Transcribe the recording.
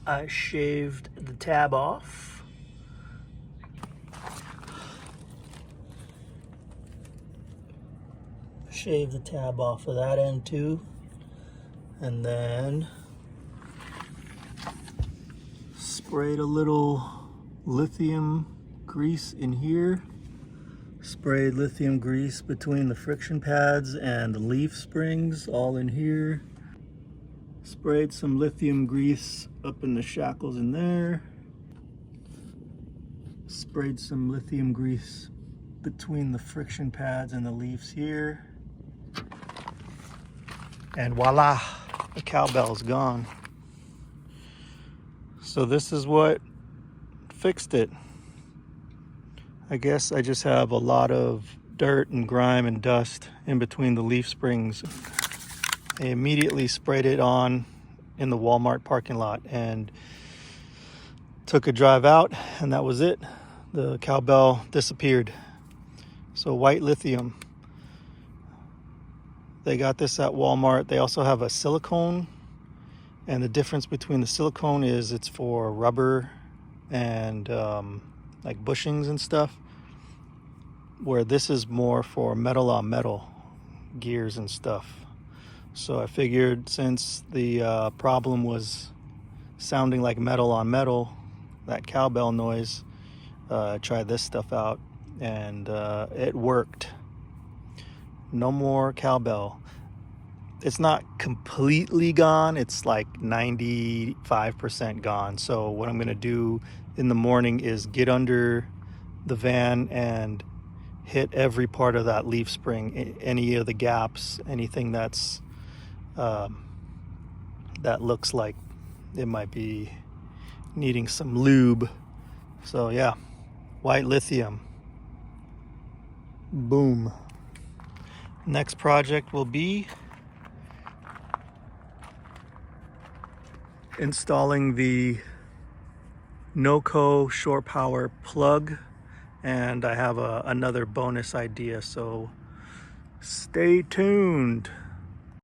I shaved the tab off. Shave the tab off of that end too. And then sprayed a little lithium grease in here. Sprayed lithium grease between the friction pads and the leaf springs, all in here. Sprayed some lithium grease up in the shackles in there. Sprayed some lithium grease between the friction pads and the leaves here. And voila, the cowbell's gone. So this is what fixed it. I guess I just have a lot of dirt and grime and dust in between the leaf springs. I immediately sprayed it on in the Walmart parking lot and took a drive out, and that was it. The cowbell disappeared. So white lithium. They got this at Walmart. They also have a silicone, and the difference between the silicone is it's for rubber and like bushings and stuff, where this is more for metal on metal gears and stuff. So I figured since the problem was sounding like metal on metal, that cowbell noise, try this stuff out, and it worked. No more cowbell. It's not completely gone, it's like 95% gone. So what I'm gonna do in the morning is get under the van and hit every part of that leaf spring, any of the gaps, anything that's that looks like it might be needing some lube. So yeah, white lithium. Boom. Next project will be installing the NOCO shore power plug, and I have another bonus idea, so stay tuned.